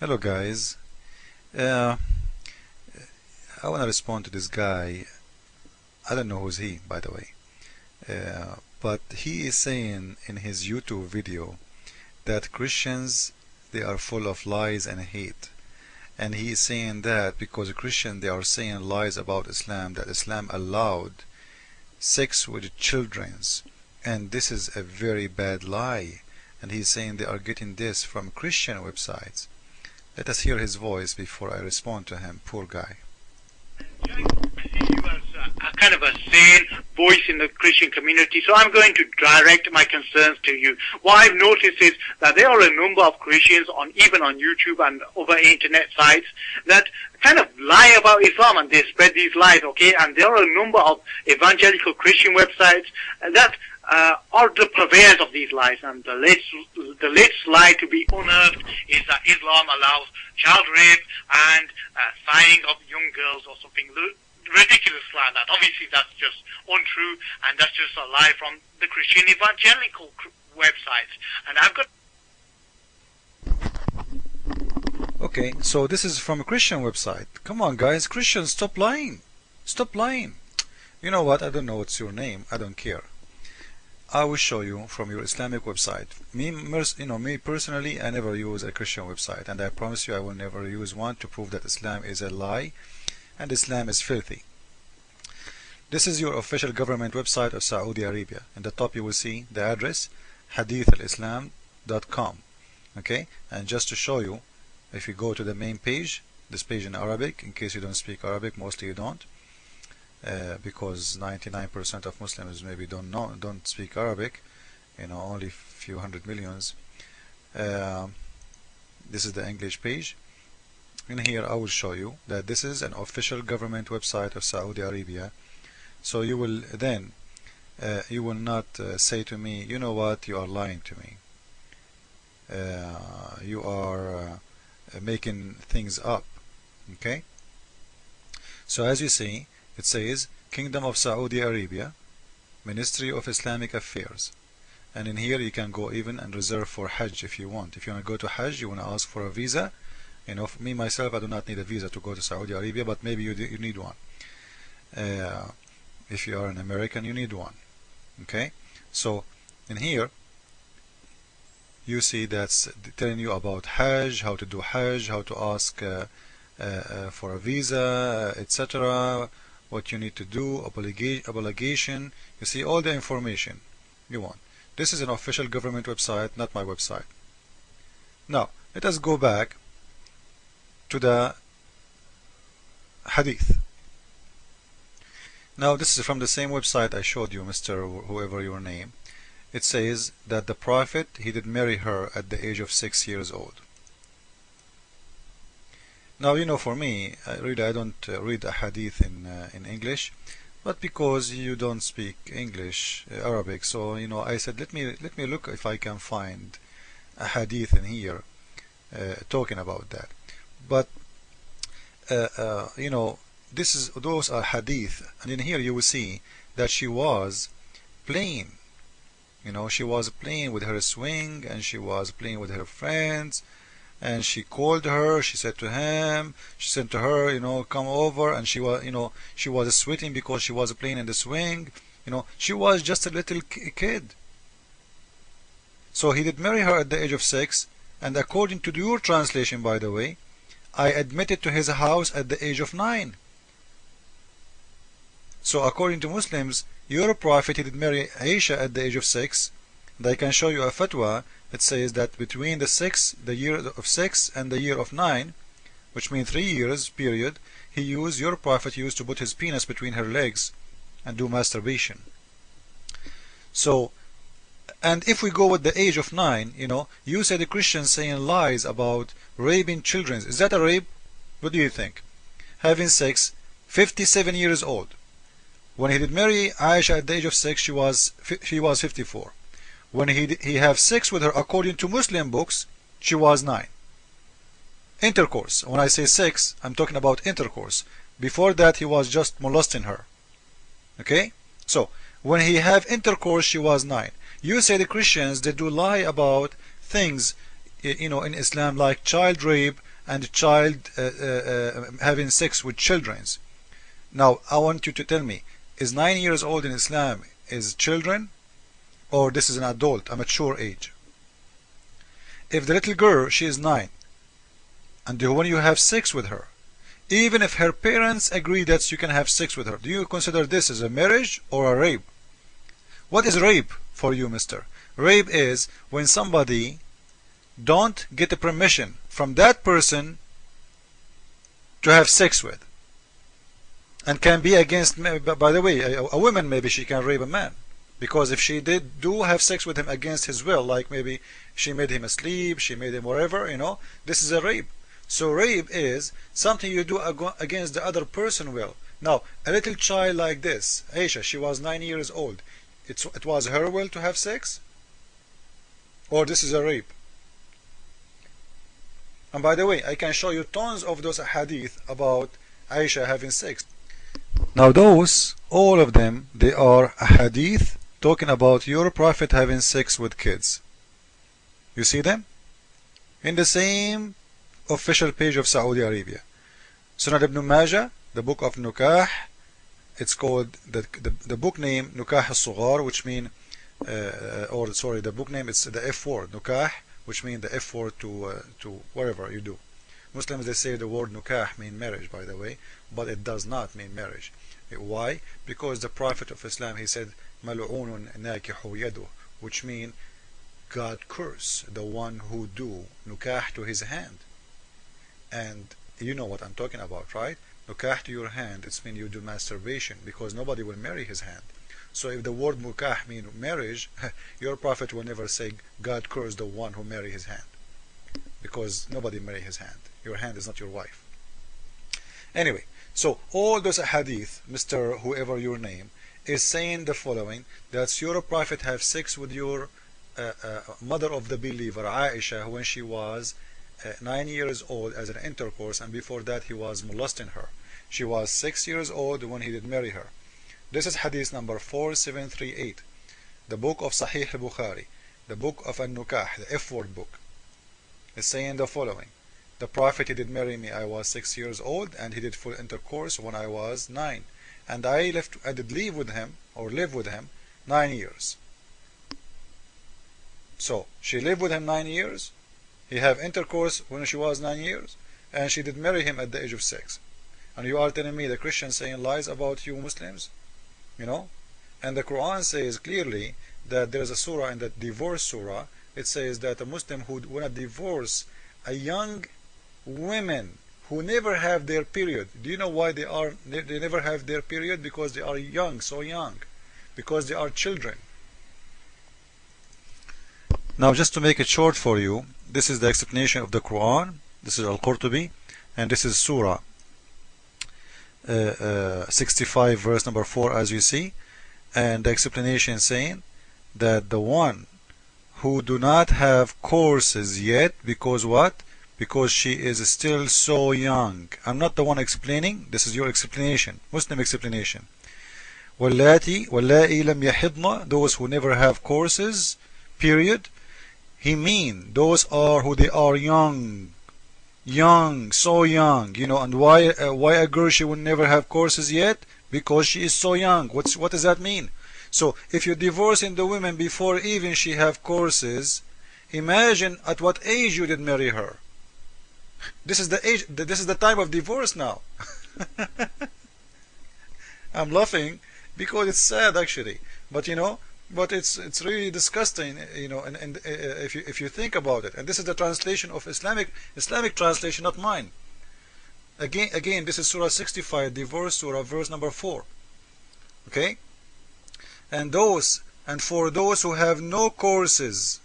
Hello guys. uh, I want to respond to this guy. I don't know who's he, by the way, but he is saying in his YouTube video that Christians, they are full of lies and hate, and he is saying that because Christians, they are saying lies about Islam, that Islam allowed sex with children's, and this is a very bad lie, and he's saying they are getting this from Christian websites. Let us hear his voice before I respond to him. Poor guy. I see you as a kind of a sane voice in the Christian community, so I'm going to direct my concerns to you. What I've noticed is that there are a number of Christians, even on YouTube and other internet sites, that kind of lie about Islam, and they spread these lies, okay? And there are a number of evangelical Christian websites that are the purveyors of these lies, and the latest lie to be unearthed is that Islam allows child rape and signing of young girls or something ridiculous like that. Obviously that's just untrue, and that's just a lie from the Christian evangelical websites. And I've got... Okay, so this is from a Christian website. Come on guys, Christians, stop lying. Stop lying. You know what, I don't know what's your name, I don't care. I will show you from your Islamic website. Me personally, I never use a Christian website, and I promise you I will never use one to prove that Islam is a lie and Islam is filthy. This is your official government website of Saudi Arabia. In the top you will see the address hadithalislam.com. Okay, and just to show you, if you go to the main page, this page in Arabic, in case you don't speak Arabic, mostly you don't, because 99% of Muslims maybe don't speak Arabic, only few hundred millions. This is the English page. In here I will show you that this is an official government website of Saudi Arabia. So you will then you will not say to me, you know what, you are lying to me, you are making things up. Okay, so as you see, it says Kingdom of Saudi Arabia, Ministry of Islamic Affairs, and in here you can go even and reserve for Hajj if you want. If you want to go to Hajj, you want to ask for a visa. For me myself, I do not need a visa to go to Saudi Arabia, but maybe you need one. If you are an American, you need one. Okay, so in here you see that's telling you about Hajj, how to do Hajj, how to ask for a visa, etc., what you need to do, obligation. You see all the information you want. This is an official government website, not my website. Now let us go back to the hadith. Now this is from the same website I showed you, Mr. whoever your name. It says that the Prophet, he did marry her at the age of 6 years old. Now for me, I don't read a hadith in English, but because you don't speak English, Arabic, so I said let me look if I can find a hadith in here talking about that. But those are hadith, and in here you will see that she was playing. She was playing with her swing, and she was playing with her friends, and she called her, she said to her, come over, and she was sweating because she was playing in the swing. She was just a little kid. So he did marry her at the age of 6, and according to your translation, by the way, I admitted to his house at the age of 9. So according to Muslims, your Prophet, he did marry Aisha at the age of 6, and I can show you a fatwa that says that between the year of 6 and the year of 9, which means 3 years period, your Prophet used to put his penis between her legs and do masturbation. So, and if we go with the age of 9, you say the Christians saying lies about raping children. Is that a rape? What do you think? Having sex, 57 years old. When he did marry Aisha at the age of 6, she was 54. When he have sex with her according to Muslim books, she was 9. Intercourse. When I say sex, I'm talking about intercourse. Before that, he was just molesting her. Okay? So, when he have intercourse, she was 9. You say the Christians, they do lie about things, in Islam, like child rape, and child having sex with children. Now I want you to tell me, is 9 years old in Islam is children, or this is an adult, a mature age? If the little girl, she is 9, and when you have sex with her, even if her parents agree that you can have sex with her, do you consider this as a marriage or a rape? What is rape for you, mister? Rape is when somebody don't get a permission from that person to have sex with, and can be against. By the way, a woman, maybe she can rape a man, because if she do have sex with him against his will, like maybe she made him asleep, she made him whatever, this is a rape. So rape is something you do against the other person will. Now a little child like this, Aisha, she was 9 years old, it was her will to have sex, or this is a rape? And by the way, I can show you tons of those hadith about Aisha having sex. Now those, all of them, they are a hadith talking about your prophet having sex with kids. You see them? In the same official page of Saudi Arabia. Sunan ibn Majah, the book of Nukah, it's called, the book name Nukah al-Sughar, which mean, the book name, it's the F word, Nukah, which means the F word to whatever you do. Muslims, they say the word Nukah mean marriage, by the way, but it does not mean marriage. Why? Because the Prophet of Islam, he said, Mal'unun nakihu yadu, which mean God curse the one who do Nukah to his hand. And you know what I'm talking about, right? Nukah to your hand, it's mean you do masturbation, because nobody will marry his hand. So if the word Nukah mean marriage, your prophet will never say God curse the one who marry his hand, because nobody marry his hand. Your hand is not your wife. Anyway, so all those hadith, Mr. whoever your name, is saying the following, that your prophet have sex with your mother of the believer, Aisha, when she was 9 years old as an intercourse, and before that he was molesting her. She was 6 years old when he did marry her. This is hadith number 4738, the book of Sahih al-Bukhari, the book of An-Nukah, the F-word book. It's saying the following: the prophet, he did marry me, I was 6 years old, and he did full intercourse when I was 9, and I did live with him, or live with him, 9 years. So she lived with him 9 years, he have intercourse when she was 9 years, and she did marry him at the age of 6. And you are telling me the Christians saying lies about you Muslims? And the Quran says clearly that there is a surah, in the divorce surah, it says that a Muslim who wanna divorce a young women who never have their period. Do you know why they never have their period? Because they are young, so young, because they are children. Now just to make it short for you, this is the explanation of the Quran. This is Al-Qurtubi, and this is surah 65 verse number 4, as you see, and the explanation saying that the one who do not have courses yet, because what? Because she is still so young. I'm not the one explaining, this is your explanation, Muslim explanation. وَاللَّائِي لَمْ يَحِضْنَ, those who never have courses, period. He mean those are who they are young, so young, and why a girl, she will never have courses yet? Because she is so young. What does that mean? So if you're divorcing the women before even she have courses, imagine at what age you did marry her. This is the age, this is the time of divorce now. I'm laughing because it's sad actually, but it's really disgusting, and if you think about it. And this is the translation of Islamic translation, not mine. Again, this is Surah 65, divorce surah, verse number 4. Okay, and for those who have no courses.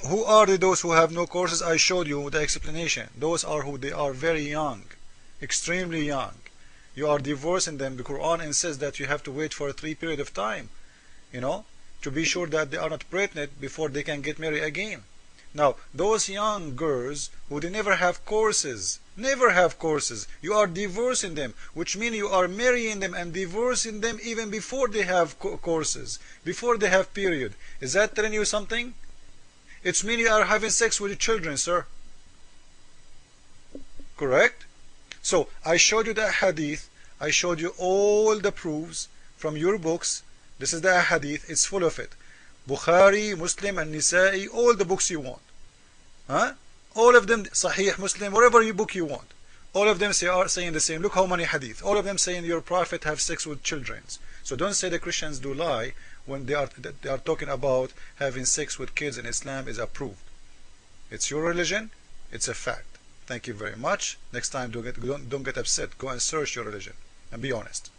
Who are those who have no courses? I showed you the explanation. Those are who they are very young, extremely young. You are divorcing them. The Quran insists that you have to wait for a 3 period of time, to be sure that they are not pregnant before they can get married again. Now, those young girls who they never have courses, you are divorcing them, which means you are marrying them and divorcing them even before they have courses, before they have period. Is that telling you something? It's mean you are having sex with your children, sir. Correct? So I showed you the hadith. I showed you all the proofs from your books. This is the hadith. It's full of it. Bukhari, Muslim, and Nisa'i, all the books you want. Huh? All of them, Sahih, Muslim, whatever book you want. All of them are saying the same. Look how many hadith. All of them saying your prophet have sex with children. So don't say the Christians do lie when they are talking about having sex with kids in Islam is approved. It's your religion. It's a fact. Thank you very much. Next time, don't get upset. Go and search your religion and be honest.